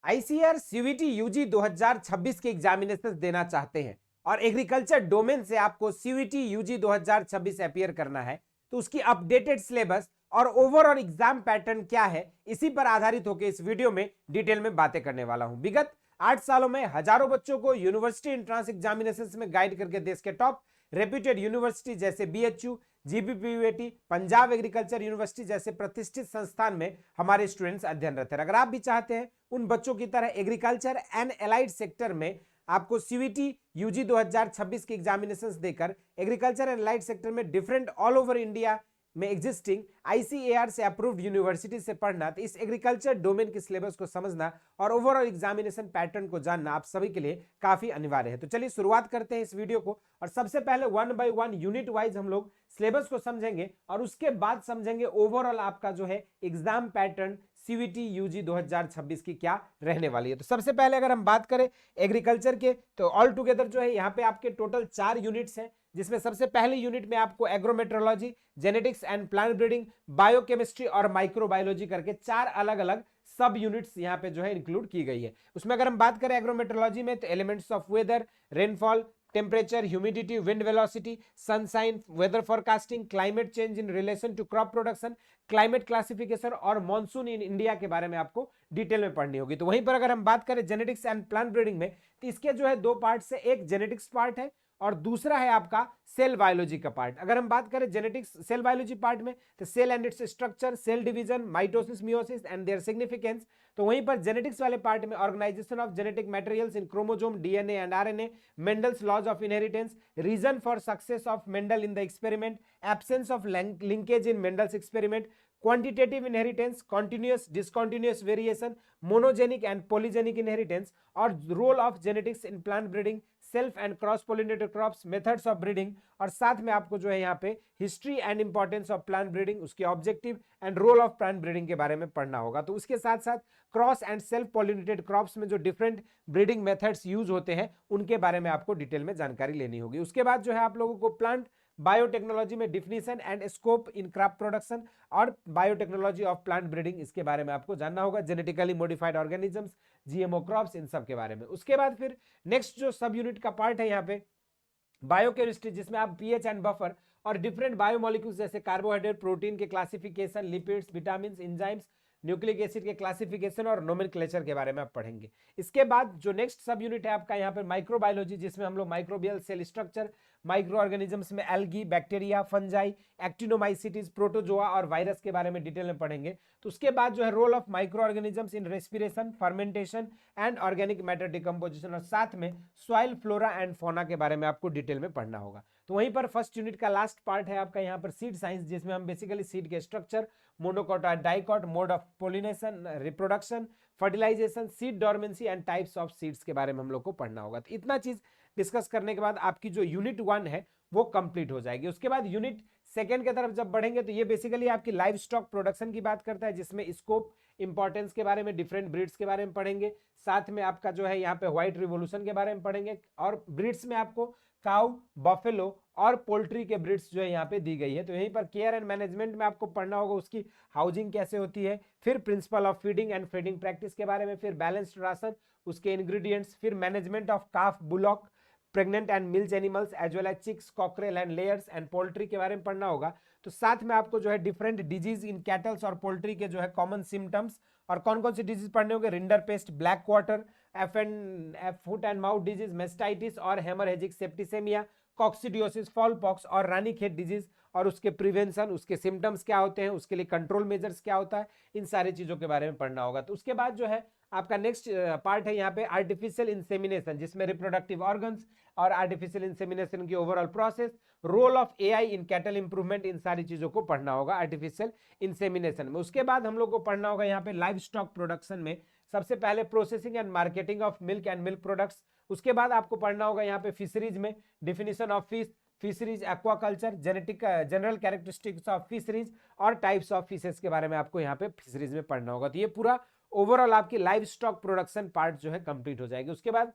ICR CVT UG 2026 के examination देना चाहते हैं और एग्रीकल्चर डोमेन से आपको सीवीटी यूजी 2026 अपीयर करना है, तो उसकी अपडेटेड सिलेबस और ओवरऑल एग्जाम पैटर्न क्या है, इसी पर आधारित होकर इस वीडियो में डिटेल में बातें करने वाला हूं। विगत 8 सालों में हजारों बच्चों को यूनिवर्सिटी एंट्रेंस एग्जामिनेशन में गाइड करके देश के टॉप रेप्यूटेड यूनिवर्सिटी जैसे बीएचयू, जीबीपीयूएटी, पंजाब एग्रीकल्चर यूनिवर्सिटी जैसे प्रतिष्ठित संस्थान में हमारे स्टूडेंट्स अध्ययनरत हैं। अगर आप भी चाहते हैं उन बच्चों की तरह एग्रीकल्चर एंड एलाइड सेक्टर में आपको सीवीटी यूजी 2026 की एग्जामिनेशंस देकर एग्रीकल्चर एंड एलाइड सेक्टर में डिफरेंट ऑल ओवर इंडिया में एग्जिस्टिंग आईसीएआर से अप्रूव्ड यूनिवर्सिटी से पढ़ना, तो इस एग्रीकल्चर डोमेन के सिलेबस को समझना और ओवरऑल एग्जामिनेशन पैटर्न को जानना आप सभी के लिए काफी अनिवार्य है। तो चलिए शुरुआत करते हैं इस वीडियो को और सबसे पहले 1 बाय 1 यूनिट वाइज हम लोग सिलेबस को समझेंगे और उसके बाद समझेंगे ओवरऑल आपका जो है एग्जाम पैटर्न सीवीटी यूजी 2026 की क्या रहने वाली है। तो सबसे पहले अगर हम बात करें एग्रीकल्चर के, तो ऑल टुगेदर जो है यहाँ पे आपके टोटल 4 यूनिट्स हैं, जिसमें सबसे पहले यूनिट में आपको agrometeorology, genetics and plant breeding, biochemistry और माइक्रोबायोलॉजी करके 4 अलग अलग सब यूनिट्स यहाँ पे जो है इंक्लूड की गई है। उसमें अगर हम बात करें एग्रोमेट्रोलॉजी में, तो elements of weather, rainfall, temperature, humidity, wind velocity, sunshine, weather forecasting, climate change in relation to crop production, climate classification और मॉनसून इन इंडिया के बारे में आपको डिटेल में पढ़नी होगी। तो वहीं पर अगर हम बात करें जेनेटिक्स एंड प्लांट ब्रीडिंग में, तो इसके जो है 2 पार्ट से, एक जेनेटिक्स पार्ट है और दूसरा है आपका सेल बायोलॉजी का पार्ट। अगर हम बात करें जेनेटिक्स सेल बायोलॉजी पार्ट में, तो cell and its structure, cell division, mitosis, meiosis and their significance. तो वहीं पर जेनेटिक्स वाले पार्ट में organisation of genetic materials in chromosome, DNA and RNA, Mendel's laws of inheritance, reason for success of Mendel in the experiment, absence of linkage in Mendel's experiment, quantitative inheritance, continuous discontinuous variation, monogenic and polygenic inheritance और role of genetics in plant breeding, self and cross pollinated crops, methods of breeding और साथ में आपको जो है यहाँ पे history and importance of plant breeding, उसके objective and role of plant breeding के बारे में पढ़ना होगा। तो उसके साथ साथ cross and self pollinated crops में जो डिफरेंट ब्रीडिंग मेथड्स यूज होते हैं उनके बारे में आपको डिटेल में जानकारी लेनी होगी। उसके बाद जो है आप लोगों को प्लांट बायोटेक्नोलॉजी में definition and scope in crop production और बायोटेक्नोलॉजी ऑफ प्लांट ब्रीडिंग, इसके बारे में आपको जानना होगा। Genetically modified organisms, GMO crops, इन सब के बारे में। उसके बाद फिर नेक्स्ट जो सब यूनिट का पार्ट है यहाँ पे बायोकेमिस्ट्री, जिसमें आप पीएच एंड बफर और डिफरेंट बायोमोलिक्यूल्स जैसे कार्बोहाइड्रेट, प्रोटीन के classification, lipids, vitamin, enzymes, nucleic acid के क्लासिफिकेशन और नोमेनक्लेचर के बारे में आप पढ़ेंगे। इसके बाद जो नेक्स्ट सब यूनिट है आपका यहाँ पे माइक्रोबायोलॉजी, जिसमें हम लोग microbial cell structure, micro organisms में algae, bacteria, fungi, actinomycetes, protozoa और वायरस के बारे में डिटेल में पढ़ेंगे। तो उसके बाद जो है role of micro organisms in respiration, fermentation and organic matter decomposition और साथ में सॉइल फ्लोरा एंड फौना के बारे में आपको डिटेल में पढ़ना होगा। तो वहीं पर फर्स्ट यूनिट का लास्ट पार्ट है आपका यहाँ पर सीड साइंस, जिसमें हम बेसिकली सीड के स्ट्रक्चर, मोनोकॉट और dicot, mode of pollination, reproduction, fertilisation, seed dormancy and types of seeds के बारे में हम लोग को पढ़ना होगा। तो इतना चीज डिस्कस करने के बाद आपकी जो यूनिट 1 है वो कंप्लीट हो जाएगी। उसके बाद यूनिट 2 की तरफ जब बढ़ेंगे तो ये बेसिकली आपकी लाइव स्टॉक प्रोडक्शन की बात करता है, जिसमें स्कोप, इंपॉर्टेंस के बारे में, डिफरेंट ब्रीड्स के बारे में पढ़ेंगे। साथ में आपका जो है यहाँ पे व्हाइट रिवोल्यूशन के बारे में पढ़ेंगे और ब्रीड्स में आपको काउ, बफेलो और पोल्ट्री के ब्रीड्स जो है यहाँ पे दी गई है। तो यहीं पर केयर एंड मैनेजमेंट में आपको पढ़ना होगा, उसकी हाउसिंग कैसे होती है, फिर principle of feeding and feeding practice के बारे में, फिर बैलेंस्ड राशन, उसके इंग्रेडिएंट्स, फिर management of calf, bullock, pregnant and milk animals as well as chicks, cockerel and layers and poultry के बारे में पढ़ना होगा। तो साथ में आपको जो है डिफरेंट डिजीज इन कैटल्स और पोल्ट्री के जो है कॉमन सिम्टम्स और कौन कौन सी डिजीज पढ़ने होंगे, rinder paste, black quarter, foot and mouth disease, mastitis और हेमरहेजिक सेप्टिसेमिया, कॉक्सिडियोसिस, फॉल पॉक्स और रानीखेत डिजीज और उसके प्रिवेंशन, उसके सिम्टम्स क्या होते हैं, उसके लिए कंट्रोल मेजर्स क्या होता है, इन सारी चीजों के बारे में पढ़ना होगा। तो उसके बाद जो है आपका नेक्स्ट पार्ट है यहाँ पे आर्टिफिशियल इंसेमिनेशन, जिसमें रिप्रोडक्टिव ऑर्गन्स और आर्टिफिशियल इंसेमिनेशन की overall process, role of AI in cattle improvement, इन सारी चीजों को पढ़ना होगा आर्टिफिशियल इंसेमिनेशन में। उसके बाद हम लोग को पढ़ना होगा यहाँ पे लाइव स्टॉक प्रोडक्शन में सबसे पहले processing and marketing of milk and milk products. उसके बाद आपको पढ़ना होगा यहाँ पे फिशरीज में definition of fish, fisheries, aquaculture, genetic general characteristics of fisheries और टाइप्स ऑफ फिशेस के बारे में आपको यहाँ पे फिशरीज में पढ़ना होगा। तो ये पूरा ओवरऑल आपकी लाइव स्टॉक प्रोडक्शन पार्ट जो है कंप्लीट हो जाएगी। उसके बाद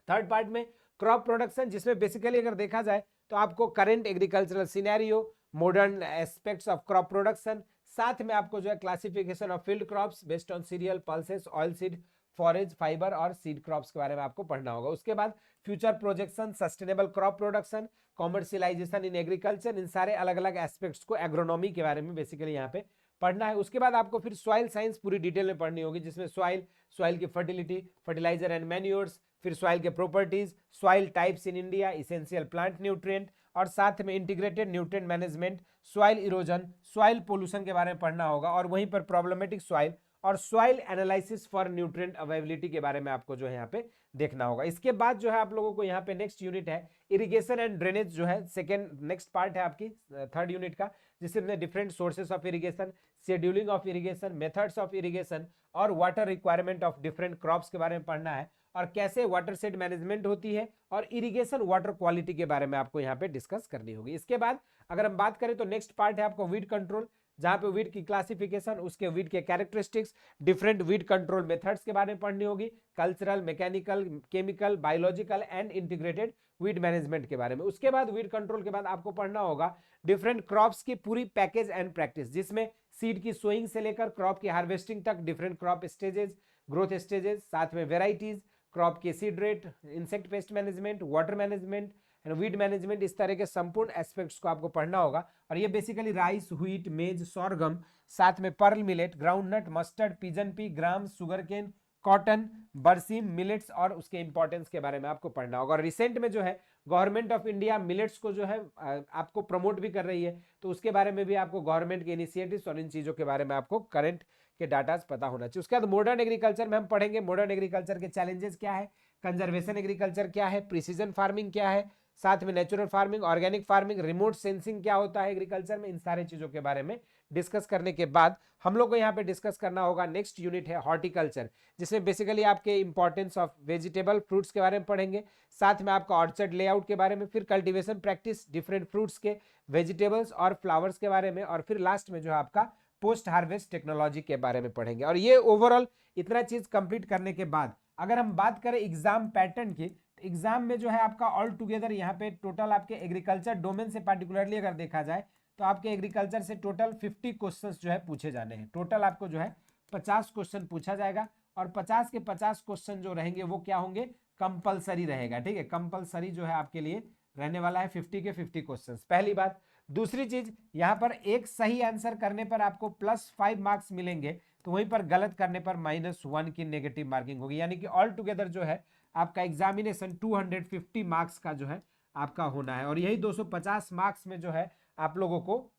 थर्ड पार्ट में क्रॉप प्रोडक्शन, जिसमें बेसिकली अगर देखा जाए तो आपको current agricultural scenario, modern aspects of crop production, साथ में आपको जो है classification of field crops based on cereal, pulses, oil seed, forage, fibre और सीड क्रॉप्स के बारे में आपको पढ़ना होगा। उसके बाद future projection, sustainable crop production, commercialisation in agriculture, इन सारे अलग अलग एस्पेक्ट्स को, एग्रोनॉमी के बारे में बेसिकली यहाँ पे पढ़ना है। उसके बाद आपको फिर सॉइल साइंस पूरी डिटेल में पढ़नी होगी, जिसमें सॉइल की फर्टिलिटी, फर्टिलाइजर एंड मैन्योर्स, फिर सॉइल के properties, soil types in India, essential plant nutrient, और साथ में integrated nutrient management, soil erosion, soil pollution के बारे में पढ़ना होगा, और वहीं पर प्रॉब्लमेटिक सॉइल और soil analysis for nutrient availability के बारे में आपको जो है यहाँ पे देखना होगा। इसके बाद जो है आप लोगों को यहाँ पे नेक्स्ट यूनिट है इरिगेशन एंड ड्रेनेज, जो है सेकेंड नेक्स्ट पार्ट है आपकी थर्ड यूनिट का, जिसमें different sources of irrigation, scheduling of irrigation, methods of irrigation और water requirement of different crops के बारे में पढ़ना है, और कैसे वाटर शेड मैनेजमेंट होती है, और इरिगेशन वाटर क्वालिटी के बारे में आपको यहाँ पे डिस्कस करनी होगी। इसके बाद अगर हम बात करें तो नेक्स्ट पार्ट है आपको वीड कंट्रोल, जहां पे वीड की क्लासिफिकेशन, उसके वीड के characteristics, different weed control methods के बारे में पढ़नी होगी, cultural, mechanical, chemical, biological and integrated weed management के बारे में। उसके बाद वीड कंट्रोल के बाद आपको पढ़ना होगा डिफरेंट क्रॉप्स की पूरी पैकेज एंड प्रैक्टिस, जिसमें सीड की सोइंग से लेकर क्रॉप की हार्वेस्टिंग तक, different crop stages, growth stages, साथ में वेराइटीज, क्रॉप के seed rate, insect pest management, water management and weed management, इस तरह के संपूर्ण एस्पेक्ट्स को आपको पढ़ना होगा। और ये basically rice, wheat, maize, sorghum, साथ में pearl millet, groundnut, mustard, pigeon pea, gram, sugarcane, cotton, berseem, millets और उसके इंपॉर्टेंस के बारे में आपको पढ़ना होगा। और रिसेंट में जो है गवर्नमेंट ऑफ इंडिया मिलेट्स को जो है आपको प्रमोट भी कर रही है, तो उसके बारे में भी आपको गवर्नमेंट के इनिशिएटिव्स और इन चीजों के बारे में आपको करंट के डाटा पता होना चाहिए। उसके बाद मॉडर्न एग्रीकल्चर में हम पढ़ेंगे मॉडर्न एग्रीकल्चर के चैलेंजेस क्या है, कंजर्वेशन एग्रीकल्चर क्या है, प्रिसीजन फार्मिंग क्या है, साथ में natural farming, organic farming, remote sensing क्या होता है एग्रीकल्चर में, इन सारे चीजों के बारे में डिस्कस करने के बाद हम लोग को यहाँ पे डिस्कस करना होगा नेक्स्ट यूनिट है हॉर्टिकल्चर, जिसमें बेसिकली आपके इंपॉर्टेंस ऑफ वेजिटेबल फ्रूट्स के बारे में पढ़ेंगे, साथ में आपका ऑर्चर्ड लेआउट के बारे में, फिर कल्टीवेशन प्रैक्टिस डिफरेंट फ्रूट्स के, वेजिटेबल्स और फ्लावर्स के बारे में, और फिर लास्ट में जो है आपका पोस्ट हार्वेस्ट टेक्नोलॉजी के बारे में पढ़ेंगे। और ये ओवरऑल इतना चीज कंप्लीट करने के बाद अगर हम बात करें एग्जाम पैटर्न की, एग्जाम में जो है आपका ऑल टुगेदर यहाँ पे टोटल आपके एग्रीकल्चर डोमेन से पार्टिकुलरली अगर देखा जाए तो आपके एग्रीकल्चर से टोटल 50 क्वेश्चंस जो है पूछे जाने हैं। टोटल आपको जो है 50 क्वेश्चन पूछा जाएगा, और 50 के 50 क्वेश्चन जो रहेंगे वो क्या होंगे, कंपलसरी रहेगा। ठीक है, कंपलसरी जो है आपके लिए रहने वाला है 50 के 50 क्वेश्चन, पहली बात। दूसरी चीज, यहाँ पर एक सही आंसर करने पर आपको +5 मार्क्स मिलेंगे, तो वहीं पर गलत करने पर -1 की नेगेटिव मार्किंग होगी, यानी कि ऑल टुगेदर जो है आपका एग्जामिनेशन 250 मार्क्स का जो है आपका होना है, और यही 250 मार्क्स में जो है आप लोगों को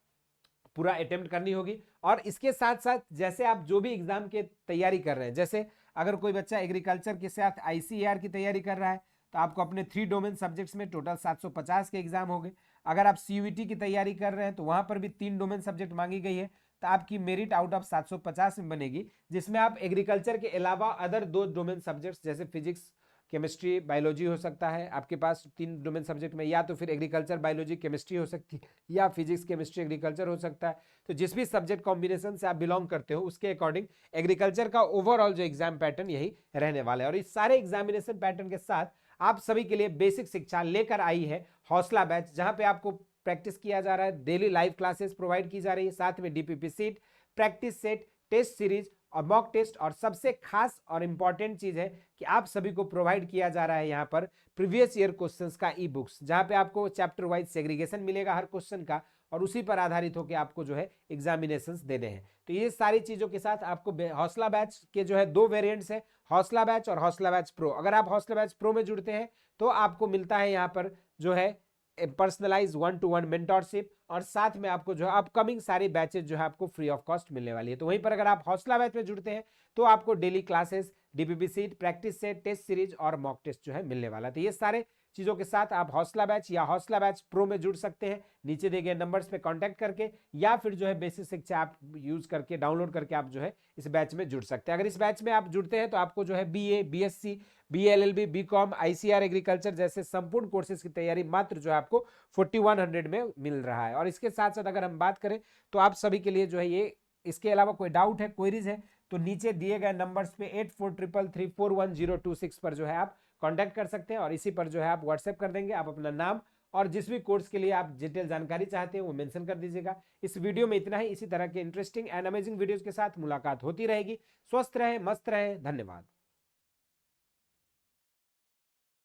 पूरा अटेम्प्ट करनी होगी। और इसके साथ साथ जैसे आप जो भी एग्जाम की तैयारी कर रहे हैं, जैसे अगर कोई बच्चा एग्रीकल्चर के साथ ICAR की तैयारी कर रहा है तो आपको अपने 3 डोमेन सब्जेक्ट्स में टोटल 750 के एग्जाम हो गए। अगर आप CUET की तैयारी कर रहे हैं तो वहां पर भी 3 डोमेन सब्जेक्ट मांगी गई है, तो आपकी मेरिट आउट ऑफ 750 में बनेगी, जिसमें आप एग्रीकल्चर के अलावा अदर 2 डोमेन सब्जेक्ट्स जैसे फिजिक्स, केमिस्ट्री, बायोलॉजी हो सकता है आपके पास 3 डोमेन सब्जेक्ट में, या तो फिर एग्रीकल्चर, बायोलॉजी, केमिस्ट्री हो सकती है, या फिजिक्स, केमिस्ट्री, एग्रीकल्चर हो सकता है। तो जिस भी सब्जेक्ट कॉम्बिनेशन से आप बिलोंग करते हो उसके अकॉर्डिंग एग्रीकल्चर का ओवरऑल जो एग्जाम पैटर्न यही रहने वाला है। और इस सारे एग्जामिनेशन पैटर्न के साथ आप सभी के लिए बेसिक शिक्षा लेकर आई है हौसला बैच, जहां पे आपको प्रैक्टिस किया जा रहा है, डेली लाइव क्लासेस प्रोवाइड की जा रही है, साथ में DPP sheet, practice set, test series और मॉक टेस्ट, और सबसे खास और इंपॉर्टेंट चीज है कि आप सभी को प्रोवाइड किया जा रहा है यहाँ पर प्रीवियस ईयर क्वेश्चंस का ई-बुक्स, जहां पे आपको चैप्टर वाइज सेग्रीगेशन मिलेगा हर क्वेश्चन का, और उसी पर आधारित होकर आपको जो है एग्जामिनेशंस देने हैं। तो ये सारी चीजों के साथ आपको हौसला बैच के जो है 2 वेरिएंट्स है, हौसला बैच और हौसला बैच प्रो। अगर आप हौसला बैच प्रो में जुड़ते हैं तो आपको मिलता है यहाँ पर जो है पर्सनलाइज 1-to-1 मेंटरशिप, और साथ में आपको जो है अपकमिंग सारी बैचेस जो है आपको फ्री ऑफ कॉस्ट मिलने वाली है। तो वहीं पर अगर आप हौसला बैच में जुड़ते हैं तो आपको daily classes, DPP sheet, practice set, test series और मॉक टेस्ट जो है मिलने वाला है। तो ये सारे चीजों के साथ आप हौसला बैच या हौसला बैच प्रो में जुड़ सकते हैं, नीचे दिए गए नंबर्स पे कांटेक्ट करके, या फिर जो है बेसिक शिक्षा आप यूज करके डाउनलोड करके आप जो है इस बैच में जुड़ सकते हैं। अगर इस बैच में आप जुड़ते हैं तो आपको जो है BA, BSc, BLLB, BCom, ICAR agriculture जैसे संपूर्ण कोर्सेज की तैयारी मात्र जो है आपको 4100 में मिल रहा है। और इसके साथ साथ अगर हम बात करें तो आप सभी के लिए जो है ये, इसके अलावा कोई डाउट है, क्वेरीज है, तो नीचे दिए गए नंबर्स पे 8433341026 पर जो है आप कांटेक्ट कर सकते हैं, और इसी पर जो है आप व्हाट्सएप कर देंगे, आप अपना नाम और जिस भी कोर्स के लिए आप डिटेल जानकारी चाहते हैं वो मेंशन कर दीजिएगा। इस वीडियो में इतना ही। इसी तरह के इंटरेस्टिंग एंड अमेजिंग वीडियोस के साथ मुलाकात होती रहेगी। स्वस्थ रहें, मस्त रहें, धन्यवाद।